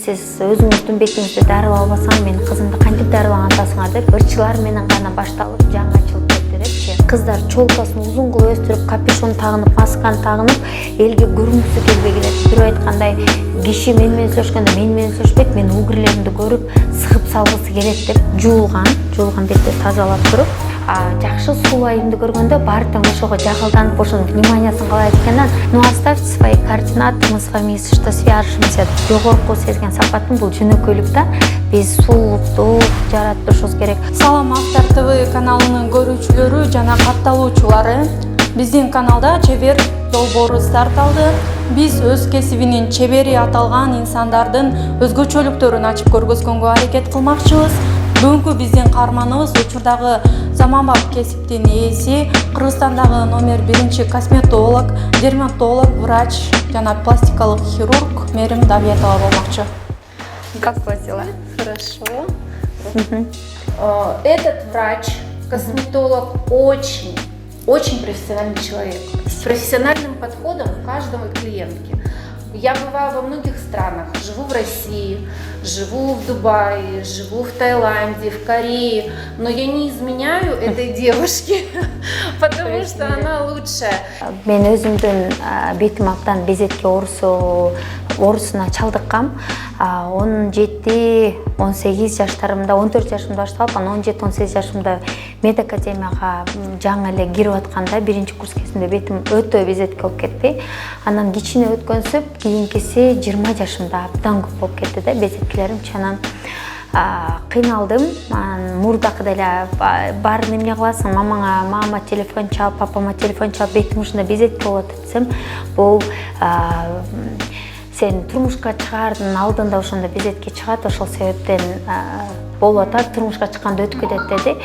Сіз өзіңіздің бетіңізді дарылап албасаң, мен қызымды кантип дарылаган атасыңар деп ырчылар менен гана башталып жаңы ачылып кетти депчи. Кыздар чолкасын узун кылып өстүрүп, капюшон тагынып, масканы тагынып, элге көрүнгүсү келбей келет. Бирөө айткандай, киши менен сүйлөшкөндө менен сүйлөшпөйт, менин угирлеримди көрүп, сыгып салгысы келет деп жуулган бетти тазалап туруп, жакшы суулайымды көргөндө баары тең ошого жагалданып, ошонун вниманиясын каалайт экенин, ну оставьте свои координаты, мы с вами что свяжемся. Жогорку сезген сапатын бул жөнөкөйлүк да, биз сулуулукту жаратышыбыз керек. Салам Автор ТВ каналынын көрүүчүлөрү жана катталуучулары. Биздин каналда чебер долбоору старт алды. Биз өз кесибинин чебери аталган инсандардын өзгөчөлүктөрүн ачып көргөзгөнгө аракет кылмакчыбыз. Бүгүнкү биздин каарманыбыз учурдагы заманбап кесиптин ээси, Кыргызстандагы номер 1 косметолог, дерматолог, врач жана пластикалык хирург Мерим Давлетова болмакчы. Как вас дела? Хорошо. Этот врач, косметолог, очень профессиональный человек. С профессиональным подходом к каждому клиентке. Я бываю во многих странах, живу в России, живу в Дубае, живу в Таиланде, в Корее, но я не изменяю этой девушке, потому что она лучшая. Мен өзүмдүн бетим абдан безетке оорусуна чалдыккам. 17-18 жаштарымда, 14 жашымда башталып, анан 17-18 жашымда медакадемияга жаңы эле кирип атканда, 1-курс кезинде бетим өтө безетке болуп кетти. Анан кичине өткөнсүп, кийинкиси 20 жашымда абдан көп болуп кетти да безеткелерим. Анан кыйналдым. Мурдакы деле баарын эмне кыласың? Мамама телефон чалып, папама телефон чалып, бетим ушунда безетке болот десем, бул сен турмушка чыгаардын алдында ошондо безетке чыгат, ошол себептен болуп атат, турмушка чыкканда өтүп кетет деди.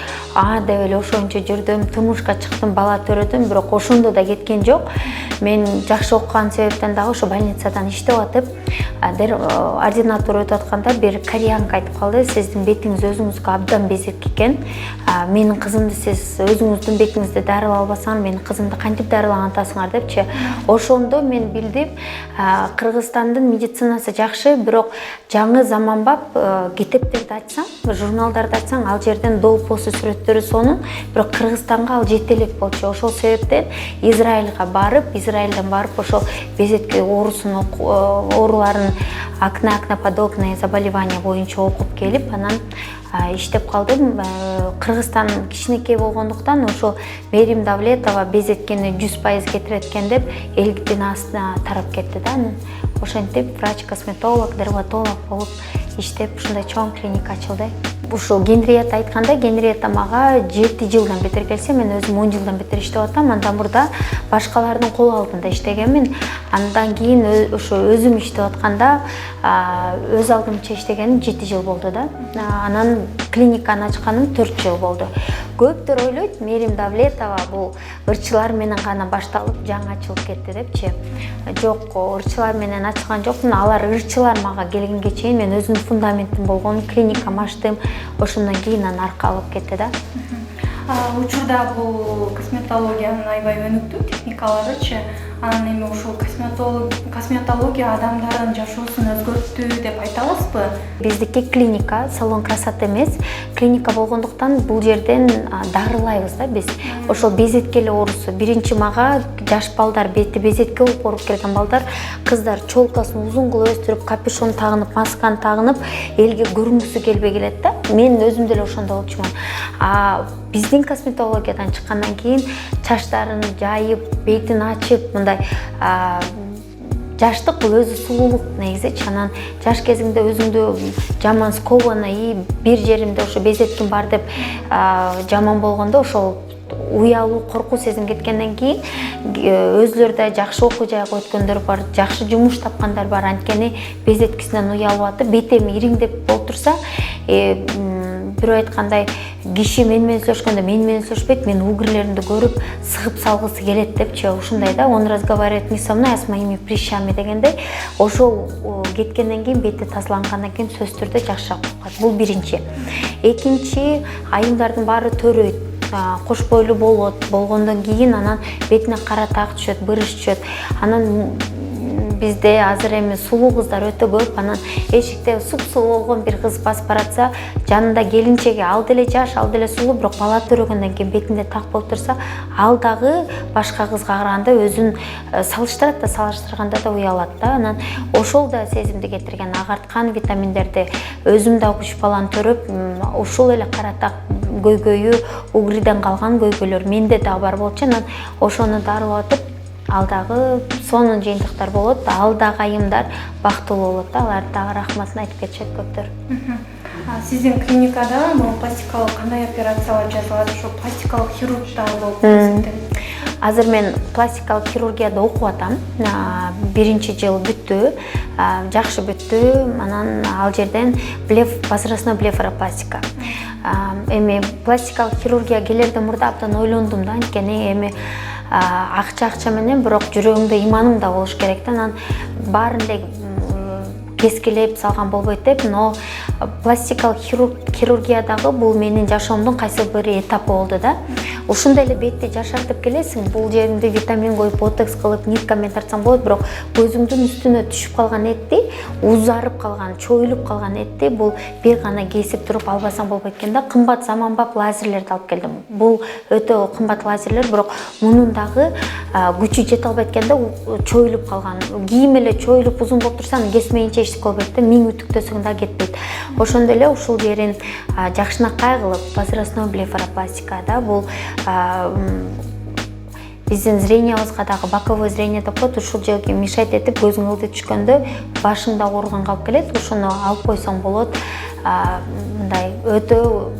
Деп эле ошончо жүрдүм, турмушка чыктым, бала төрөдүм, бирок ошондо да кеткен жок. Мен жакшы окуган себептен дагы ошо больницадан иштеп атып, ординатура өтүп атканда бир кореянка айтып калды: "Сиздин бетиңиз өзүңүзгө абдан безек экен. Менин кызымды сиз өзүңүздүн бетиңизди дарылап албасаң, менин кызымды кантип дарылаган атасыңар" депчи. Ошондо мен билдим, Кыргызстандын медицинасы жакшы, бирок жаңы заманбап китептерди ачсаң, журналдарды ачсаң, ал жерден доопосу сүрөттөрү сонун, бирок Кыргызстанга ал жете элек болчу. Ошол себептен Израилга барып, Израилден барып ошол безетке ооруларын акноподобное заболевание боюнча окуп келип, анан иштеп калдым. Кыргызстан кичинекей болгондуктан ошол Мерим Давлетова безеткени 100% кетирет экен деп элдин астына тарап кетти да. Ошентип врач, косметолог, дерматолог болуп иштеп ушундай чоң клиника ачылды. Ушул Генриетта айтканда, Генриетта мага 7 жылдан бетер келсе, мен өзүм 10 жылдан бетер иштеп атам. Андан мурда башкалардын кол алдында иштегенмин. Андан кийин ошо өзүм иштеп атканда өз алдымча иштегеним 7 жыл болду да. Анан клиниканы ачканым 4 жыл болду. Көптөр ойлойт, Мерим Давлетова бул ырчылар менен гана башталып, жаңы ачылып кетти депчи. Жок, ырчылар менен ачылган жокмун. Алар ырчылар мага келгенге чейин мен өзүмдүн фундаментим болгон, клиникамы ачтым. Ошондон кийин арка алып кетти да. Учурда бул косметологиянын аябай өнүктүү техникаларычы, анан эми ушул косметология адамдардын жашоосун өзгөрттү деп айта аласызбы? Биздики клиника, салон красоты эмес, клиника болгондуктан бул жерден дарылайбыз да биз. Ошол безеткели оорусу, биринчи мага жаш балдар, бети безетке болуп ооруп келген балдар, кыздар чолкасын узун кылып өстүрүп, капюшон тагынып, масканы тагынып, элге көрүнгүсү келбей келет да. Мен өзүм деле ошондой болчумун. Биздин косметологиядан чыккандан кийин чачтарын жайып, бетин ачып, мындай жаштык бул өзү сулуулук негизичи. Анан жаш кезиңде өзүңдү жаман скованно, бир жеримде ошо безетким бар деп жаман болгондо, ошол уялуу, коркуу сезим кеткенден кийин өзүлөрү жакшы окуу жайга өткөндөр бар, жакшы жумуш тапкандар бар. Анткени безеткисинен уялып атып, бетим ириңдеп болуп турса, бирөө айткандай, киши менен сүйлөшкөндө менен сүйлөшпөйт, менин угирлеримди көрүп, сыгып салгысы келет депчи. Ушундай да, он разговаривает не со мной, а с моими прыщами дегендей. Ошол кеткенден кийин, бети тазалангандан кийин сөзсүз түрдө жакшыраак болуп калат. Бул биринчи. Экинчи, айымдардын баары төрөйт. Кош бойлуу болгондон кийин анан бетине кара так түшөт, бырыш түшөт. Анан бизде азыр эми сулуу кыздар өтө көп. Анан эшикте суп-сулуу болгон бир кыз басып баратса, жанында келинчеги ал деле жаш, ал деле сулуу, бирок бала төрөгөндөн кийин бетинде так болуп турса, ал дагы башка кызга караганда өзүн салыштырат да, салыштырганда да уялат да. Анан ошол да сезимди кетирген, агарткан витаминдерди өзүм да кучпалан төрөп, ушул эле каратак көйгөйү, угриден калган көйгөйлөр менде дагы бар болчу. Анан ошону дарылатып, ал дагы сонун жыйынтыктар болот, ал дагы айымдар бактылуу болот да, алар дагы рахматын айтып кетишет көптөр. Сиздин клиникада бул пластикалык кандай операциялар жасалат? Ошо пластикалык хирургда болуп эсептелет. Азыр мен пластикалык хирургияда окуп атам. Биринчи жыл бүттү, жакшы бүттү. Анан ал жерден возрастной блефаропластика. Эми пластикалык хирургия келерден мурда абдан ойлондум да, анткени эми акча менен, бирок жүрөгүңдө иманың да болуш керек да. Анан баарын эле кескилеп салган болбойт деп, но пластикалык хирургиядагы бул менин жашоомдун кайсы бир этапы болду да. Ушундай эле бетти жашартып келесиң, бул жеринде витамин коюп, ботекс кылып, ниткамен тартсаң болот, бирок көзүңдүн үстүнө түшүп калган этти, узарып калган, чоюлуп калган этти бул бир гана кесип туруп албасаң болбойт экен да. Кымбат заманбап лазерлерди алып келдим. Бул өтө кымбат лазерлер, бирок мунун дагы күчү жете албайт экен да, чоюлуп калган. Кийим эле чоюлуп узун болуп турса, аны кесмейинче эч болбойт да, миң үтүктөсөң да кетпейт. Ошондой эле ушул жерин жакшынакай кылып, возрастной блефаропластика да, бул биздин зрениябызга дагы боковой зрение деп коет, ушул жерге мешать этип көзүң ылдый түшкөндө башыңда ооруганга алып келет. Ошону алып койсоң болот. Мындай өтө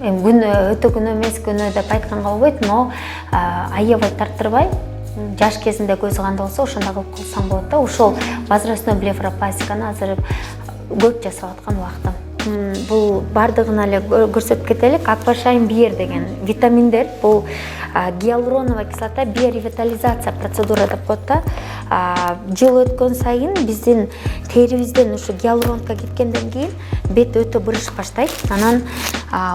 күнөө эмес, күнөө деп айтканга болбойт, но аябай тарттырбай, жаш кезинде көзү кандай болсо ошондой кылып калсаң болот да. Ошол возрастной блефаропластиканы азыр көп жасап аткан убактым. Бул бардыгына эле көрсөтүп кетелик. Аквашайн биер деген витаминдер, бул гиалуроновая кислота биоревитализация процедура деп коет да. Жыл өткөн сайын биздин терибизден ушу гиалуронка кеткенден кийин бет өтө бырыш баштайт. Анан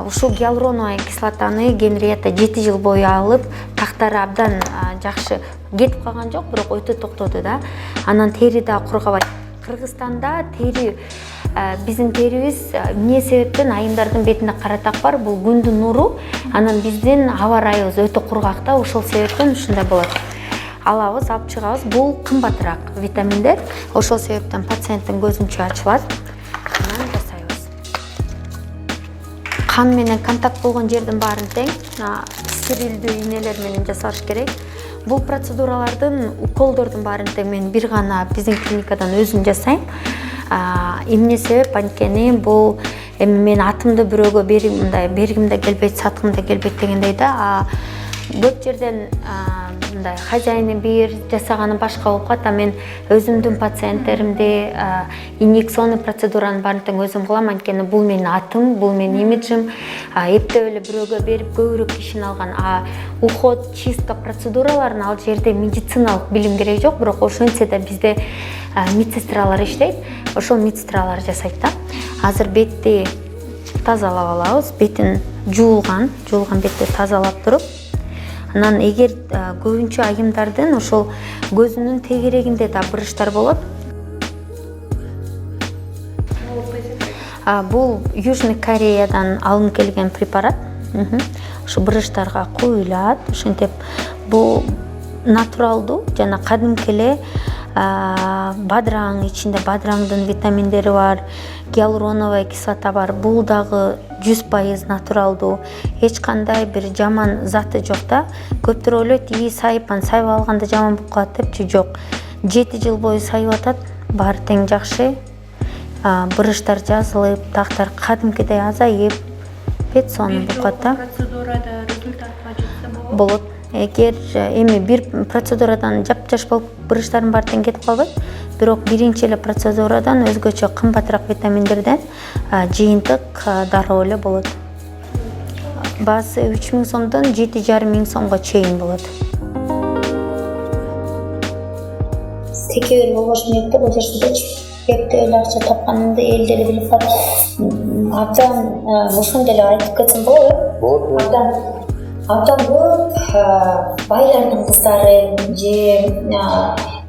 ушул гиалуроновая кислотаны Генриетта 7 жыл бою алып, тактары абдан жакшы кетип калган жок, бирок өтө токтоду да. Анан тери да кургабайт. Кыргызстанда тери, биздин терибиз эмне себептен айымдардын бетинде каратак бар, бул күндүн нуру, анан биздин аба ырайыбыз өтө кургак да, ошол себептен ушундай болот. Алабыз, алып чыгабыз, бул кымбатыраак витаминдер, ошол себептен пациенттин көзүнчө ачылат. Анан жасайбыз. Кан менен контакт болгон жердин баарын тең стерилдүү ийнелер менен жасалыш керек. Бул процедуралардын, уколдордун баарын тең мен бир гана биздин клиникадан өзүм жасайм. Эмне себеп, анткени бул эми мен атымды бирөөгө бергим да келбейт, саткым да келбейт дегендей да. Көп жерден мындай хозяйны бир, жасаганы башка болуп калат. Мен өзүмдүн пациенттеримди инъекционный процедуранын баарын тең өзүм кылам, анткени бул менин атым, бул менин имиджим. Эптеп эле бирөөгө берип көбүрөөк кишини алган. Уход, чистка процедураларын ал жерде медициналык билим керек жок, бирок ошентсе да бизде медсестралар иштейт. Ошол медсестралар жасайт да. Азыр бетти тазалап алабыз, бетин жуулган бетти тазалап туруп, анан эгер көбүнчө айымдардын ошол көзүнүн тегерегинде да бырыштар болот. Бул Южный Кореядан алынып келген препарат. Ушу бырыштарга куюлат. Ошентип бул натуралдуу жана кадимки эле бадыраң, ичинде бадыраңдын витаминдери бар, гиалуроновая кислота бар. Бул дагы 100% натуралдуу, эч кандай бир жаман заты жок да. Көптөр ойлойт, сайып алганда жаман болуп калат депчи, жок. 7 жыл бою сайып атат, баары тең жакшы. Бырыштар жазылып, тактар кадимкидей азайып, бет сонун болуп калат да. Процедурада результатка жетсе болот. Эгер эми бир процедурадан жап-жаш болуп бырыштардын баары тең кетип калбайт, бирок биринчи эле процедурадан өзгөчө кымбатыраак витаминдерден жыйынтык дароо эле болот. Баасы 3000 сомдон 7500 сомго чейин болот. Секебир болбош ниетте бул жерде эптеп эле акча тапканымды эл деле билип калат. Абдан ошондой эле айтып кетсем болобу? Абдан көп байлардын кыздары же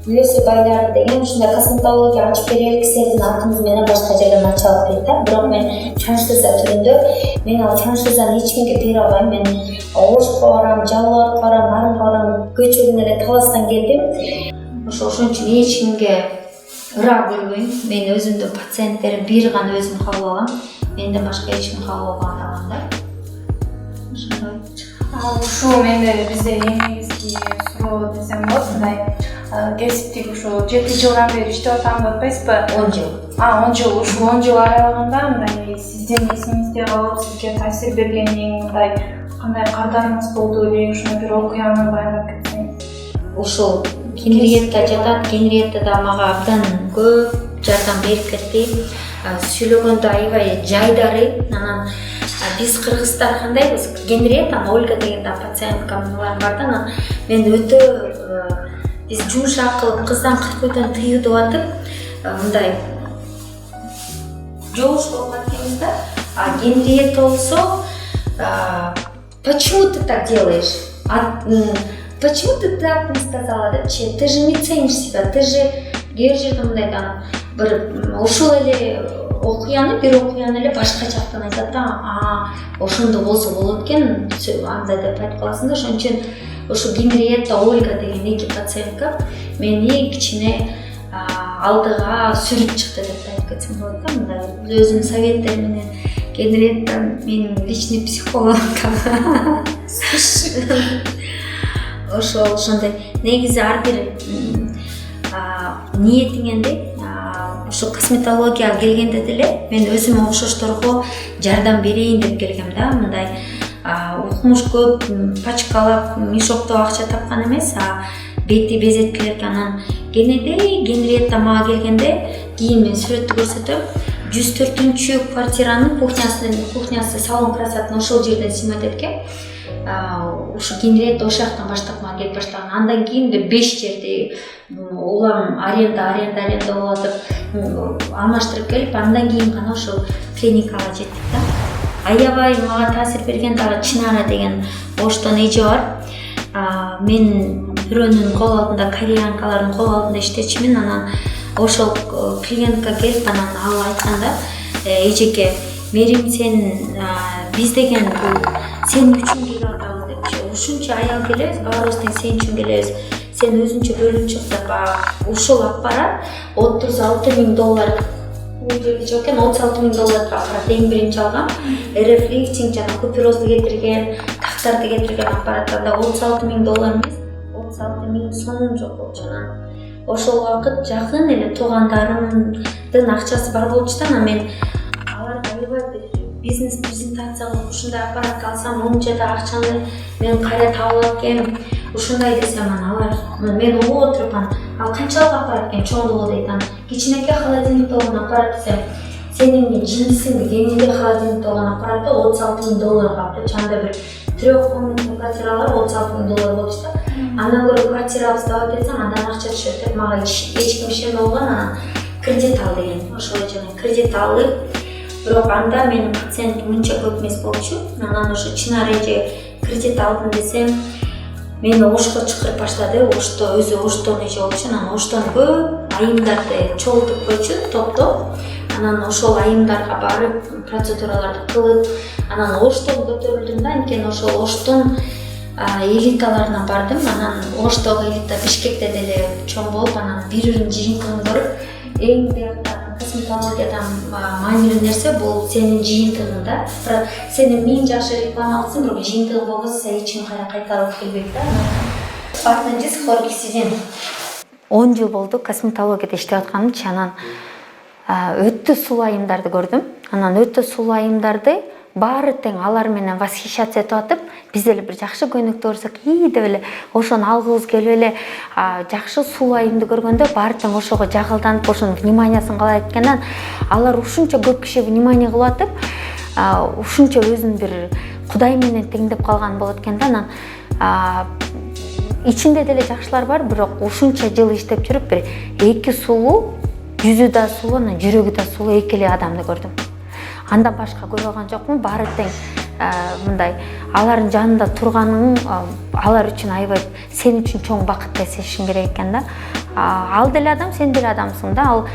үлесі байлар деген ушундай косметология ачып берели силердин атыңыз менен башка жерден ача алып дейт да. Бирок мен франшиза түрүндө мен ал франшизаны эч кимге бере албайм. Мен Ошко барам, Жалал Абадка барам, Нарынга барам, көчөгүн эле Таластан келдим. Ошон үчүн эч кимге ыра көрбөйм. Мен өзүмдүн пациенттерим бир гана өзүм кабыл алам. Менден башка эч ким кабыл албаган адамдар. Ошондой. Ушу менде бизде эң негизги суроо десем болот, мындай кесиптик ушу 7 жылдан бери иштеп атам деп атпайсызбы? 10 жыл. 10 жыл. Ушу 10 жыл аралыгында мындай сиздин эсиңизде калып, сизге таасир берген эң мындай кандай кардаарыңыз болду эле, ушуну бир окуяны баяндап кетсеңиз. Ушул Генриетта жатат. Генриетта да мага абдан көп жардам берип кетти. Сүйлөгөндө аябай жайдары. Анан биз кыргыздар кандайбыз? Генриетта, Ольга деген да пациенткалар бар да. Мен өтө биз жумшак кылып кыздан кыркуудан тыюу атып, мындай жоош болуп кеткенбиз да. А Генриетта болсо, почему ты так делаешь? Почему ты так не сказала? Ты же не ценишь себя, ты же кээ жерде мындай да бир ушул эле окуяны, бир окуяны эле башка жактан айтат да. Ошондо болсо болот экен, андай деп айтып каласың да. Ошон үчүн ушу Генриетта, Ольга деген эки пациентка мени кичине алдыга сүрүп чыкты деп айтып кетсем болот да. Мындай өзүнүн советтери менен Генриетта менин личный психологом. Ошондой негизи ар бир ниетиңенде ошо косметологияга келгенде деле мен өзүмө окшошторго жардам берейин деп келгем да. Мындай укмуш көп пачкалап мешоктоп акча тапкан эмес, бети безеткилерге. Анан кенеде Генриетта мага келгенде кийин мен сүрөттү көрсөтөм. 104-квартиранын кухнясы салон красотный ошол жерден снимать эткен. Ушу Генриетта ошол жактан баштап мага келип баштаган. Андан кийин бир 5 жерди улам аренда болуп атып алмаштырып келип, андан кийин гана ошол клиникага жеттик да. Аябай мага таасир берген дагы Чинара деген Оштон эже бар. Мен бирөөнүн кол алдында, кореянкалардын кол алдында иштечимин. Анан ошол клиентка келип, анан ал айтканда, эжеке, Мерим, сен биз деген сен үчүн келип атабыз депчи. Ушунча аял келебиз, баарыбыз тең сен үчүн келебиз. Сен өзүнчө бөлүнүп чык деп ушул аппарат $36,000 бул жерде жок экен, $36,000 аппарат эң биринчи алгам. Рефлексинг жана куперозду кетирген, тактарды кетирген аппараттарда $36,000 эмес, 36,000 сомум жок болчу. Ошол убакыт жакын эле туугандарымдын акчасы бар болчу да. Мен аларга аябай бизнес презентация кылып ушундай аппаратты алсам, мынча да акчаны мен кайда таап алат экенмин, ушундай десем, алар мен угуп отуруп, ал канчалык аппарат экен, чоңдугу дейт. Кичинекей холодильник болгон аппарат десем, сенин жинисиң денеңде холодильник болгон аппаратты $36,000 калыптыр. Анда бир 3 комнатный квартиралар $36,000 болчу да. Андан көрө квартирабызды алып кетсең, андан акча түшөт деп мага эч ким ишенбей болгон. Анан кредит ал деген. Ошол үчүн кредит алып, бирок анда менин пациентим мынча көп эмес болчу. Анан ошо Чинара эже кредит алдым десем, мени Ошко чакырып баштады. Ошто өзү Оштон эже болчу. Анан Оштон көп айымдарды чогултуп койчу, топтоп. Анан ошол айымдарга барып процедураларды кылып, анан Оштон көтөрүлдүм да. Анткени ошол Оштон элиталарына бардым. Анан Оштогу элита Бишкекте деле чоң болуп, анан бири-биринин жыйынтыгын көрүп, эң биякта косметологиядан маанилүү нерсе бул сенин жыйынтыгың да. Сени миң жакшы реклама кылсаң, бирок жыйынтыгы болбосо эч ким кайтарып келбейт да. Артынча хлоргексидин 10 жыл болду косметологияда иштеп атканымчы. Анан өтө сулуу айымдарды көрдүм. Анан өтө сулуу айымдарды баары тең алар менен восхищаться этип атып, биз деле бир жакшы көйнөктү көрсөк, деп эле ошону алгыбыз келип эле жакшы сулуу айымды көргөндө баары тең ошого жагылданып, ошонун вниманиясын каалайт экен. Алар ушунча көп киши внимание кылып атып, ушунча өзүн бир Кудай менен теңдеп калган болот экен да. Анан ичинде деле жакшылар бар, бирок ушунча жыл иштеп жүрүп бир эки сулуу, жүзү да сулуу, жүрөгү да сулуу эки эле адамды көрдүм. Андан башка көрө алган жокмун. Баары тең мындай алардын жанында турганың алар үчүн аябай сен үчүн чоң бакыт деп сезишиң керек экен да. ал деле адам, сен деле адамсың да. Ал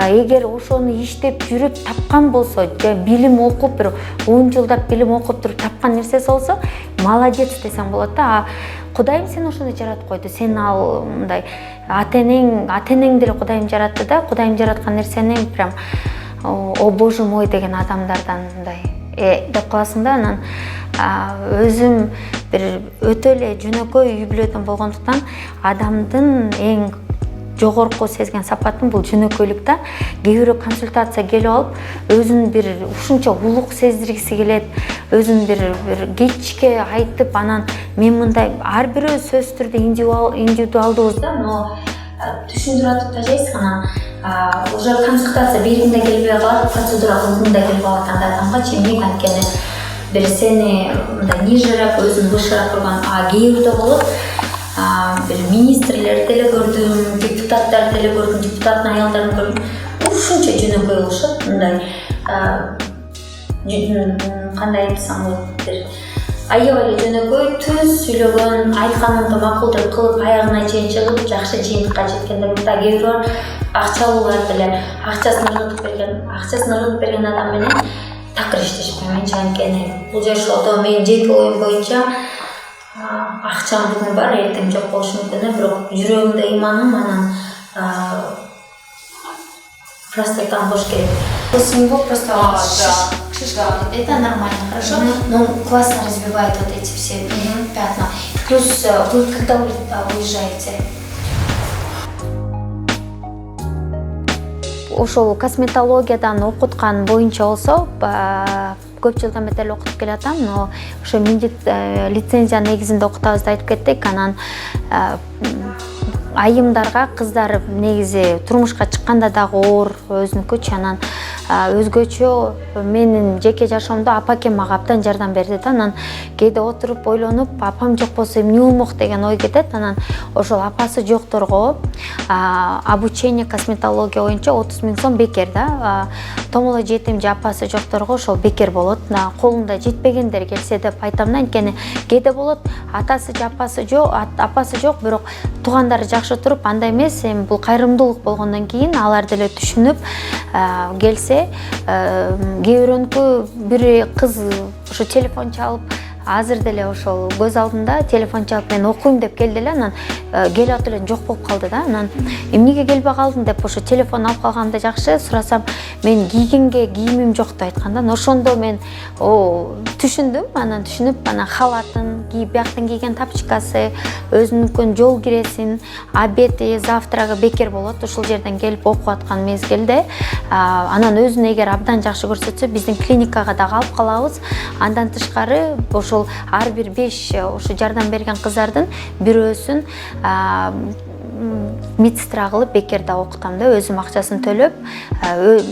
эгер ошону иштеп жүрүп тапкан болсо, же билим окуп бир 10 жылдап билим окуп туруп тапкан нерсеси болсо, молодец десең болот да. Кудайым сен ошону жаратып койду. Сен ал мындай ата-энең деле Кудайым жаратты да. Кудайым жараткан нерсени прям о боже мой деген адамдардан мындай деп каласың да. Анан өзүм бир өтө эле жөнөкөй үй бүлөдөн болгондуктан адамдын эң жогорку сезген сапатын бул жөнөкөйлүк да. Кээ бирөө консультация келип алып, өзүн бир ушунча улук сездиргиси келет, өзүн бир кечке айтып, анан мен мындай ар бирөө сөзсүз түрдө индивидуалдуубуз да, но түшүндүрүп атып тажайсың, анан уже консультация биринде келбей калат, процедура кылганда келип калат, анда адамга чейин анткени бир сени мындай нижерээк, өзүн вышыраак көргөн, кээ бирөө болот. Бир министрлер деле көрдүм, депутаттар деле көрдүм, депутаттын аялдарын көрдүм. Ушунча жөнөкөй болушат, мындай кандай айтсам болот, бир аябай эле жөнөкөй, түз сүйлөгөн, айтканымды макулдап кылып, аягына чейин чыгып, жакшы жыйынтыкка жеткендер да. Кээ бирөө акчалуулар деле акчасын ыргытып берген адам менен такыр иштешпейм, анткени бул жашоодо мен жеке оюм боюнча акчам бүгүн бар, эртең жок болушу мүмкүн, бирок жүрөгүмдө иманым, анан просто там бош керек. После него просто шишка, это нормально, хорошо? Но классно развивает вот эти все пятна. Плюс вы когда уезжаете? Ошол косметологиядан окуткан боюнча болсо, көп жылдан бери окутуп келатам, но ошо лицензия негизинде окутабыз деп айтып кеттик. Анан айымдарга кыздар негизи турмушка чыкканда дагы оор өзүнүкүчү, анан өзгөчө менин жеке жашоомдо апакем мага абдан жардам берди да. Анан кээде отуруп ойлонуп, апам жок болсо эмне болмок деген ой кетет. Анан ошол апасы жокторго обучение косметология боюнча 30 000 сом бекер да. Томоло жетим же апасы жокторго ошол бекер болот. Колунда жетпегендер келсе деп айтам да, анткени кээде болот атасы же апасы жок, бирок туугандары жакшы туруп, андай эмес, эми бул кайрымдуулук болгондон кийин алар деле түшүнүп келсе, кээ бирөөнүкү бир кыз ошо телефон чалып, азыр деле ошол көз алдымда телефон чалып, мен окуйм деп келди эле, анан келип атып эле жок болуп калды да. Анан эмнеге келбей калдың деп ошо телефон алып калганда жакшы, сурасам, мен кийгенге кийимим жок деп айткан да. Ошондо мен түшүндүм, анан халатын кийип, бияктан кийген тапочкасы, өзүнүкүн жол киресин, обеди, завтрагы бекер болот. Ошол жерден келип окуп аткан мезгилде, анан өзүн эгер абдан жакшы көрсөтсө, биздин клиникага дагы алып калабыз. Андан тышкары ошол ар бир 5 ошо жардам берген кыздардын бирөөсүн медсестра кылып бекер да окутам да, өзүм акчасын төлөп,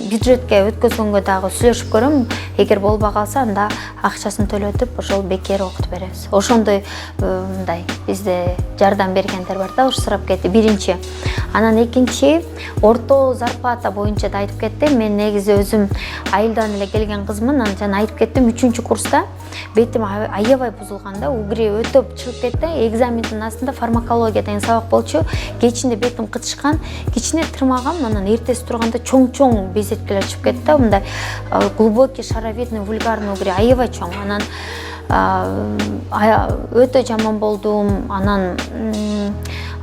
бюджетке өткөзгөнгө дагы сүйлөшүп көрөм. Эгер болбой калса, анда акчасын төлөтүп, ошол бекер окутуп беребиз. Ошондой мындай бизде жардам бергендер бар да, ошо сурап кетти. Биринчи. Анан экинчи, орто зарплата боюнча да айтып кеттим. Мен негизи өзүм айылдан эле келген кызмын, анан жана айтып кеттим, 3-курста бетим аябай бузулган да, угри өтөп чыгып кетти. Экзамендин астында фармакология деген сабак болчу. Кечинде бетим кытышкан, кичине тырмагам, анан эртеси турганда чоң безеткелер чыгып кетти да, мындай глубокий шаровидный вульгарный угри, аябай чоң. Анан өтө жаман болдум.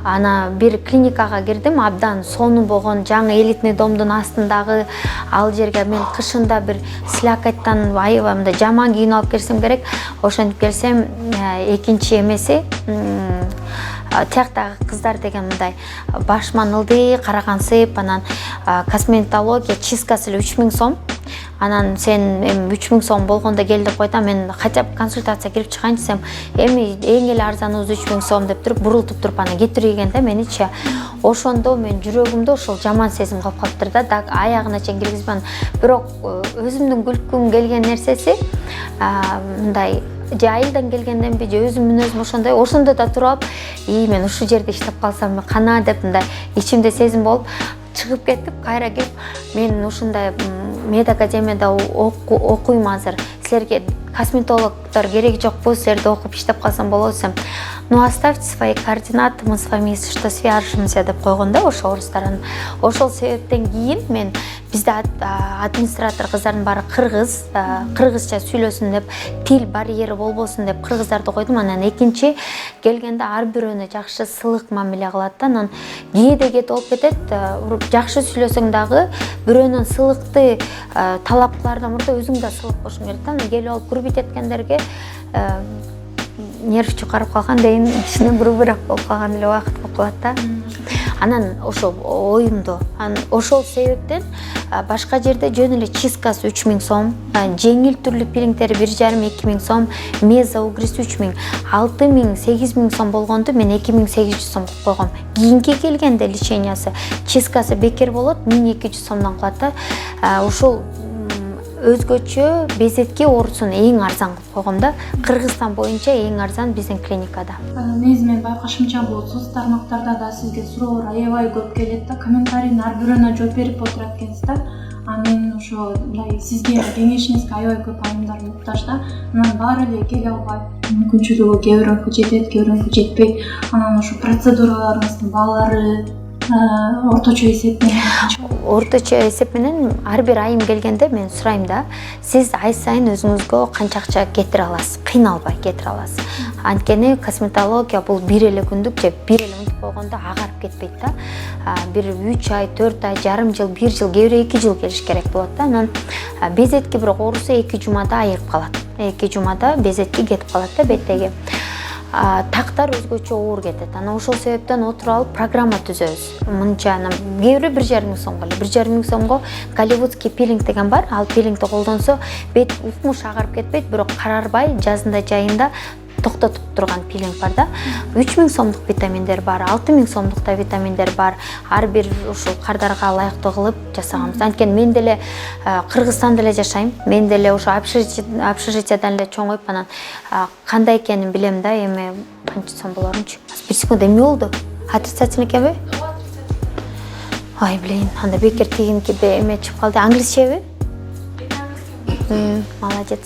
Ана бир клиникага кирдим, абдан сону болгон, жаңы элитный домдун астындагы ал жерге мен кышында бир слякаттан аябай мындай жаман кийинип алып келсем керек. Ошентип келсем, экинчи эмеси тияктагы кыздар деген мындай башман ылдый, карагансып, анан косметология чисткасы эле 3000 сом. Анан сен эми 3000 сом болгондо кел деп койдум, мен хотя бы консультация кирип чыгайын десем, эми эң эле арзаныбыз 3000 сом деп туруп, бурултуп туруп аны кетирген да меничи. Ошондо мен жүрөгүмдө ошол жаман сезим калып калыптыр да, аягына чейин киргизбен. Бирок өзүмдүн күлкүм келген нерсеси мындай, же айылдан келгенденби, же өзүм мүнөзүм ошондо да туруп, мен ушул жерде иштеп калсам кана деп мындай ичимде сезим болуп чыгып кетип, кайра келип, мен ушундай медакадемияда окуйм азыр, силерге косметологдор кереги жок бул силерди окуп иштеп калсам болот десем, ну оставьте свои координаты, мы с вами если что свяжемся деп койгон да ошо орустар. Ошол себептен кийин мен бизде администратор кыздардын баары кыргызча сүйлөсүн деп, тил барьери болбосун деп кыргыздарды койдум. Анан экинчи келгенде ар бирөөнө жакшы сылык мамиле кылат да. Анан кээде кетип болуп кетет. Жакшы сүйлөсөң дагы бирөөнүн сылыкты талап кылаардан мурда өзүң да сылык болушуң керек да. Анан келип алып курбит эткендерге нерв чукарып калган дейин кичине буруураак болуп калган эле убакыт болуп калат да. Анан ошо оюмду. Ошол себептен башка жерде жөн эле чисткасы 3000 сом, жеңил түрлүү пилингтери 1,5-2 сом, меза угриси 3000, 6000, 8000 сом болгонду мен 2800 сом кылып койгом. Кийинки келгенде лечениясы, чисткасы бекер болот, 1200 сомдон калат да. Ошол өзгөчө безетке оорусун эң арзан кылып койгом да. Кыргызстан боюнча эң арзан биздин клиникада. Негизи мен байкашымча бул соц тармактарда да сизге суроолор аябай көп келет да, комментарийдин ар бирөөнө жооп берип отурат экенсиз да. Мен ошо мындай сизге кеңешиңизге аябай көп адамдар муктаж да. Анан баары эле келе албайт, мүмкүнчүлүгү кээ бирөөнүкү жетет, кээ бирөөнүкү жетпейт. Анан ошо процедураларыңыздын баалары орточо эсеп менен ар бир айым келгенде мен сурайм да, сиз ай сайын өзүңүзгө канча акча кетире аласыз, кыйналбай кетире аласыз. Анткени косметология бул бир эле күндүк же бир эле унутуп койгондо агарып кетпейт да. Бир 3 ай, 4 ай, жарым жыл, 1 жыл, кээ бир 2 жыл келиш керек болот да. Анан безетки бирок оорусу 2 жумада айыгып калат. 2 жумада безетки кетип калат да беттеги. Тактар өзгөчө оор кетет. Анан ошол себептен отуруп алып программа түзөбүз. Мынча кээ бири 1,5 сомго эле, 1,5 сомго голливудский пилинг деген бар. Ал пилингди колдонсо бет укмуш агарып кетпейт, бирок карарбай жазында жайында токтотуп турган пилинг бар да. 3000 сомдук витаминдер бар, 6000 сомдук да витаминдер бар. Ар бир ушул кардарга ылайыктуу кылып жасаганбыз. Анткени мен деле Кыргызстанда эле жашайм. Мен деле ошо общежитиядан эле чоңоюп, анан кандай экенин билем да. Эми канча сом болорунчу? Bir секунд эме болду? Отрицательный экенби? Ай, блин, анда бекер тигинки эме чыгып калды. Англисчеби? Молодец.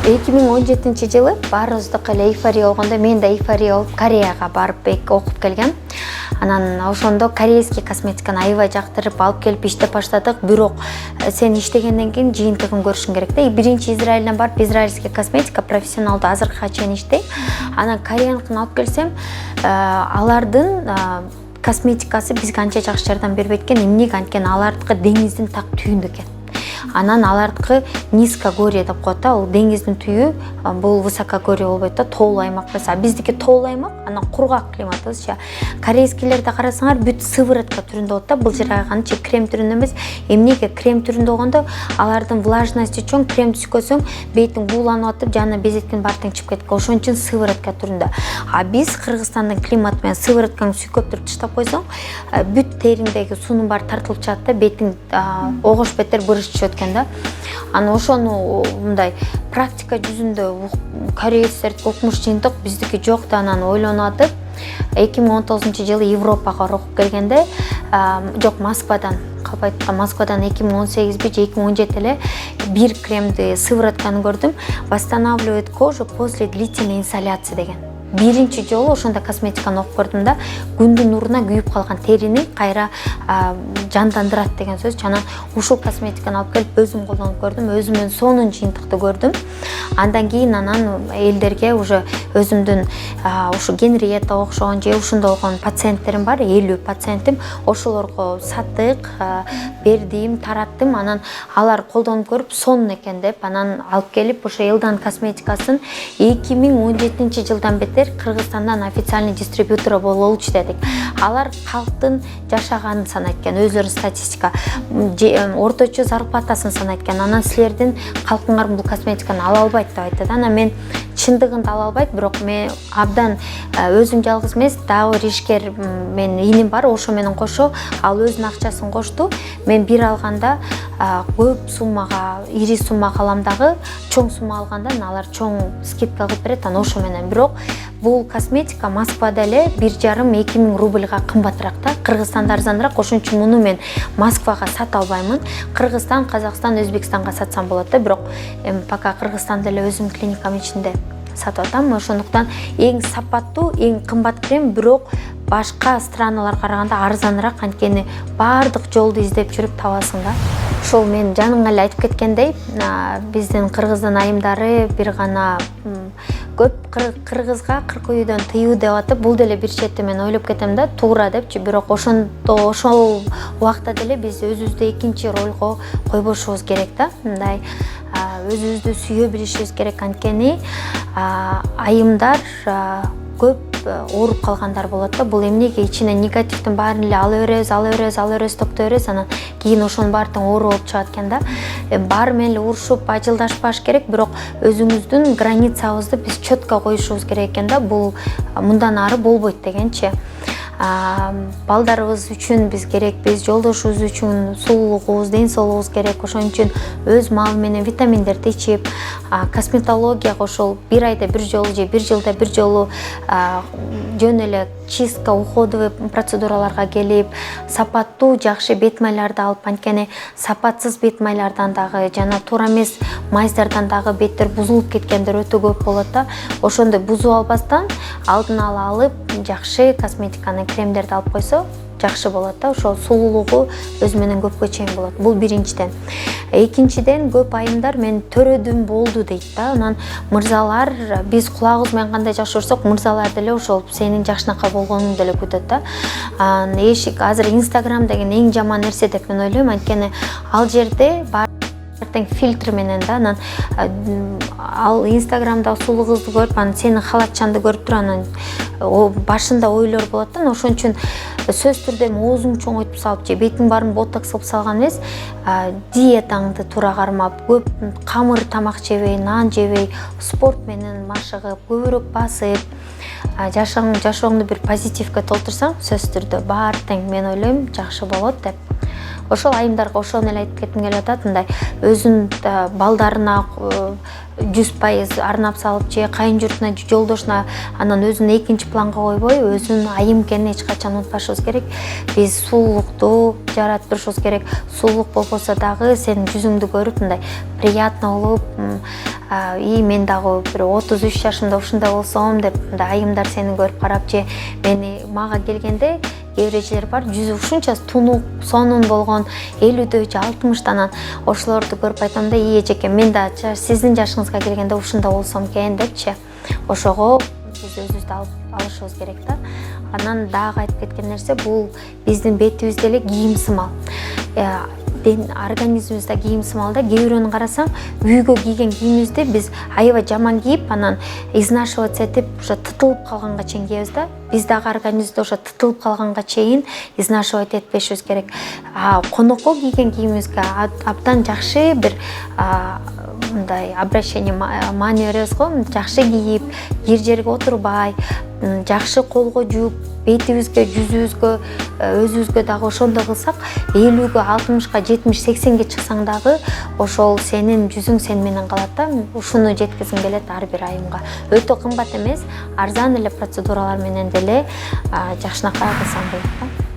2017 жылы баарыбыздыкы эле эйфория болгондо мен да эйфория болуп Кореяга барып окуп келгем. Анан ошондо корейский косметиканы аябай жактырып алып келип иштеп баштадык. Бирок сен иштегенден кийин жыйынтыгын көрүшүң керек да. Биринчи Израилден барып израильский косметика профессионалдуу азыркыга чейин иштейм. Анан кореяныкын алып келсем, алардын косметикасы бизге анча жакшы жардам бербейт экен. Эмнеге? Анткени алардыкы деңиздин так түйүндө экен. Анан алардыкы низкогорье деп коет да, ал деңиздин түйү, бул высокогорье болбойт да, тоолуу аймак эмес. Биздики тоолуу аймак, анан кургак климатыбызча. Корейскийлерди карасаңар бүт сыворотка түрүндө болот да, былжыраган крем түрүндө эмес. Эмнеге? Крем түрүндө болгондо алардын влажности чоң, крем түшкөсөң бетиң бууланып атып, жана безеттин баары тең чыгып кетет. Ошон үчүн сыворотка түрүндө. Биз Кыргызстандын климаты менен сывороткаңды сүйкөптүрүп таштап койсоң, бүт териңдеги суунун баары тартылып чыгат да, бетиң огош беттер бырыш түшөт экен да. Анан ошону мындай практика жүзүндө кореецтердики укмуш жыйынтык биздики жок да. Анан ойлонуп атып 2019 жылы Европага окуп келгенде, жок, Москвадан 2018 же 2017 эле бир кремди сыворотканы көрдүм. Восстанавливает кожу после длительной инсоляции деген. Биринчи жолу ошондо косметиканы окуп көрдүм да. Күндүн нуруна күйүп калган терини кайра жандандырат деген сөз. Жана ушул косметиканы алып келип өзүм колдонуп көрдүм. Өзүмдүн сонун жыйынтыкты көрдүм. Андан кийин анан элдерге уже өзүмдүн ушу Генриетта окшогон же ушундай болгон пациенттерим бар, 50 пациентим. Ошолорго саттык, бердим, тараттым. Анан алар колдонуп көрүп сонун экен деп, анан алып келип ошо Элдан косметикасын 2017 жылдан бетер Кыргызстандан официальный дистрибьютор бололучу дедик. Алар калктын жашаганын санайт экен, өзлөрүнүн статистика, орточо зарплатасын санайт экен. Анан силердин калкыңар бул косметиканы ала албайт деп айтат. Анан мен чындыгында ала албайт, бирок мен абдан өзүм жалгыз эмес, дагы ришкер менин иним бар, ошо менен кошо ал өзүнүн акчасын кошту. Мен бир алганда көп суммага, ири суммага алам дагы, чоң сумма алганда алар чоң скидка кылып берет. Анан ошо менен, бирок бул косметика Москвада эле 1,5-2 миң рубльга кымбатыраак да. Кыргызстанда арзаныраак, ошон үчүн муну мен Москвага сата албаймын. Кыргызстан, Казакстан, Өзбекстанга сатсам болот да, бирок пока Кыргызстанда эле өзүм клиникам ичинде сатып атам. Ошондуктан эң сапаттуу, эң кымбат крем, бирок башка страналарга караганда арзаныраак, анткени баардык жолду издеп жүрүп табасың да. Ошол мен жаныңа эле айтып кеткендей, биздин кыргыздын айымдары бир гана көп кыргызга кыр коюудан тыюу деп атып, бул деле бир чети мен ойлоп кетем да, туура депчи, бирок ошол убакта деле биз өзүбүздү экинчи ролго койбошубуз керек да. Мындай өзүбүздү сүйө билишибиз керек, анткени айымдар көп ооруп калгандар болот да. Бул эмнеге ичинен негативдин баарын эле ала беребиз, токтой беребиз, анан кийин ошонун баары тең оору болуп чыгат экен да. Баары менен эле урушуп, ажылдашпаш керек, бирок өзүңүздүн границабызды биз четко коюшубуз керек экен да. Бул мындан ары болбойт дегенчи. Балдарыбыз үчүн биз керекпиз, жолдошубуз үчүн сулуулугубуз, ден соолугубуз керек. Ошон үчүн өз маалы менен витаминдерди ичип, косметологияга ошол бир айда бир жолу же бир жылда бир жолу жөн эле чистка, уходовый процедураларга келип, сапаттуу жакшы бет майларды алып, анткени сапатсыз бет майлардан дагы жана туура эмес майздардан дагы беттер бузулуп кеткендер өтө көп болот да. Ошондой бузуп албастан алдын ала алып, жакшы косметиканы, кремдерди алып койсо жакшы болот да. Ошол сулуулугу өзү менен көпкө чейин болот. Бул биринчиден. Экинчиден, көп айымдар мен төрөдүм болду дейт да. Анан мырзалар, биз кулагыбыз менен кандай жакшы көрсөк, мырзалар деле ошол сенин жакшынакай болгонуңду деле күтөт да. Эшик азыр Instagram деген эң жаман нерсе деп мен ойлойм, анткени ал жерде тең фильтр менен да. Анан ал Instagramда сулуу кызды көрүп, анан сенин халатчаңды көрүп туруп, анан башында ойлор болот да. Ошон үчүн сөз түрдө оозуң чоңойтуп салып же бетиң баарын ботокс кылып салган эмес, диетаңды туура кармап, көп камыр тамак жебей, нан жебей, спорт менен машыгып, көбүрөөк басып, жашооңду бир позитивге толтурсаң, сөз түрдө баары тең мен ойлойм жакшы болот деп. Ошол айымдарга ошону эле айтып кетким келип атат, мындай өзүнүн балдарына 100% арнап салып же кайын журтуна, жолдошуна, анан өзүн экинчи планга койбой, өзүнүн айым экенин эч качан унутпашыбыз керек. Биз сулуулукту жараттырышыбыз керек. Сулуулук болбосо дагы сенин жүзүңдү көрүп мындай приятно болуп, мен дагы бир 33 жашымда ушундай болсом деп, мындай айымдар сени көрүп карап же мага келгенде кээ бир эжелер бар, жүзү ушунча тунук, сонун болгон, 50дө же 60да, анан ошолорду көрүп айтам да, эжеке, мен да сиздин жашыңызга келгенде ушунда болсом экен депчи. Ошого биз өзүбүздү алышыбыз керек да. Анан дагы айтып кеткен нерсе, бул биздин бетибизде эле кийим сымал. Организмибизде кийим сымал да. Кээ бирөөнү карасаң, үйгө кийген кийимибизди биз аябай жаман кийип, анан изнашиваться этип, ошо тытылып калганга чейин кийебиз да. Биз дагы организмибизде ошо тытылып калганга чейин изнашивать этпешибиз керек. Конокко кийген кийимибизге абдан жакшы бир мындай обращение маани беребиз го, жакшы кийип, жер жерге отурбай, жакшы колго жууп, бетибизге, жүзүбүзгө, өзүбүзгө дагы ошондой кылсак, 50ге, 60га, 70, 80ге чыксаң дагы ошол сенин жүзүң сен менен калат да. Ушуну жеткизгим келет ар бир айымга. Өтө кымбат эмес, арзан эле процедуралар менен деле жакшынакай кылсаң болот да.